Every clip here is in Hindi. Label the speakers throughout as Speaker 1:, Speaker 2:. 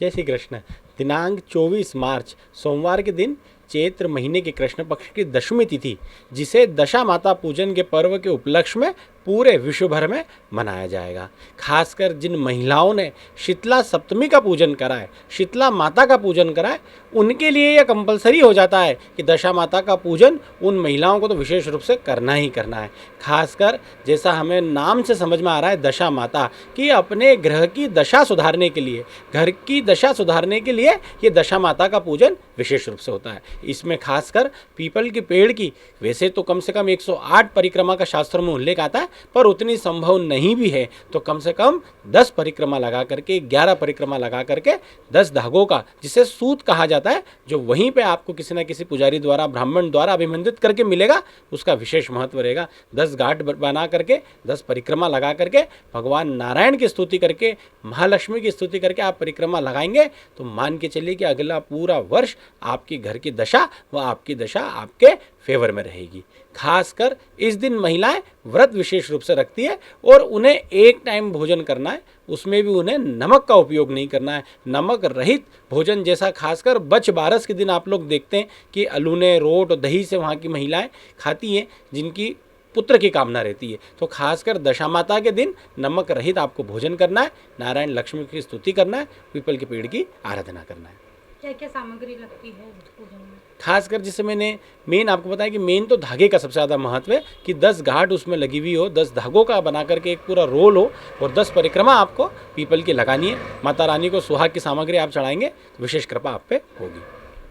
Speaker 1: जय श्री कृष्ण। दिनांक 24 मार्च सोमवार के दिन चैत्र महीने के कृष्ण पक्ष की दशमी तिथि, जिसे दशा माता पूजन के पर्व के उपलक्ष्य में पूरे विश्व भर में मनाया जाएगा। खासकर जिन महिलाओं ने शीतला सप्तमी का पूजन करा है, शीतला माता का पूजन करा है, उनके लिए यह कंपलसरी हो जाता है कि दशा माता का पूजन उन महिलाओं को तो विशेष रूप से करना ही करना है। खासकर जैसा हमें नाम से समझ में आ रहा है, दशा माता कि अपने ग्रह की दशा सुधारने के लिए, घर की दशा सुधारने के लिए ये दशा माता का पूजन विशेष रूप से होता है। इसमें खासकर पीपल के पेड़ की वैसे तो कम से कम 108 परिक्रमा का शास्त्रों में उल्लेख आता है, पर उतनी संभव नहीं भी है तो कम से कम 10 परिक्रमा लगा करके, 11 परिक्रमा लगा करके 10 धागों का, जिसे सूत कहा जाता है, जो वहीं पे आपको किसी न किसी पुजारी द्वारा, ब्राह्मण द्वारा अभिमंत्रित करके मिलेगा, उसका विशेष महत्व रहेगा। 10 घाट बना करके, 10 परिक्रमा लगा करके, भगवान नारायण की स्तुति करके, महालक्ष्मी की स्तुति करके आप परिक्रमा लगाएंगे तो मान के चलिए कि अगला पूरा वर्ष आपकी घर की दशा व आपकी दशा आपके फेवर में रहेगी। खासकर इस दिन महिलाएं व्रत विशेष रूप से रखती है और उन्हें एक टाइम भोजन करना है, उसमें भी उन्हें नमक का उपयोग नहीं करना है। नमक रहित भोजन, जैसा खासकर बच बारस के दिन आप लोग देखते हैं कि अलूने, रोट और दही से वहाँ की महिलाएं खाती हैं, जिनकी पुत्र की कामना रहती है। तो खासकर दशा माता के दिन नमक रहित आपको भोजन करना है, नारायण लक्ष्मी की स्तुति करना है, पीपल के पेड़ की आराधना करना है।
Speaker 2: क्या क्या सामग्री लगती है पूजन में?
Speaker 1: खासकर जिससे मैंने मेन आपको बताया कि मेन तो धागे का सबसे ज़्यादा महत्व है कि 10 घाट उसमें लगी हुई हो, 10 धागों का बना करके एक पूरा रोल हो और 10 परिक्रमा आपको पीपल की लगानी है। माता रानी को सुहाग की सामग्री आप चढ़ाएंगे तो विशेष कृपा आप पे होगी।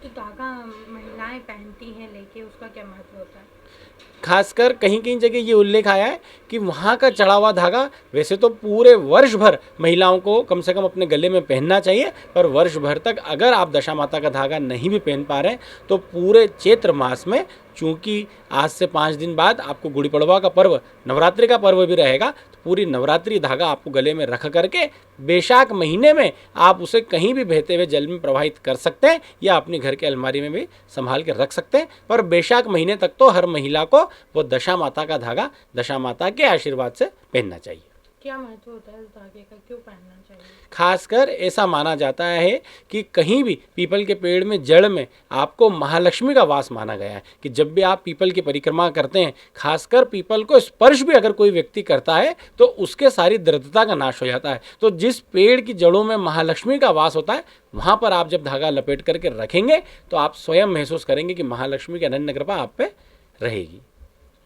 Speaker 2: जो धागा महिलाएं पहनती हैं लेके, उसका क्या महत्व होता है?
Speaker 1: खासकर कहीं कहीं जगह ये उल्लेख आया है कि वहाँ का चढ़ा हुआ धागा वैसे तो पूरे वर्ष भर महिलाओं को कम से कम अपने गले में पहनना चाहिए, पर वर्ष भर तक अगर आप दशा माता का धागा नहीं भी पहन पा रहे हैं तो पूरे चैत्र मास में, चूँकि आज से 5 दिन बाद आपको गुड़ी पड़वा का पर्व, नवरात्रि का पर्व भी रहेगा, तो पूरी नवरात्रि धागा आपको गले में रख करके बैशाख महीने में आप उसे कहीं भी बहते हुए जल में प्रवाहित कर सकते हैं या अपने घर के अलमारी में भी संभाल के रख सकते हैं। पर बैशाख महीने तक तो हर महिला को वो दशा माता का धागा दशा माता के आशीर्वाद से पहनना चाहिए।
Speaker 2: क्या महत्व होता है इस धागे का, क्यों पहनना चाहिए?
Speaker 1: खासकर ऐसा माना जाता है कि कहीं भी पीपल के पेड़ में जड़ में आपको महालक्ष्मी का वास माना गया है कि जब भी आप पीपल की परिक्रमा करते हैं, खासकर पीपल को स्पर्श भी अगर कोई व्यक्ति करता है तो उसके सारी दरिद्रता का नाश हो जाता है। तो जिस पेड़ की जड़ों में महालक्ष्मी का वास होता है, वहाँ पर आप जब धागा लपेट करके रखेंगे तो आप स्वयं महसूस करेंगे कि महालक्ष्मी की अनन्य कृपा आप पे रहेगी।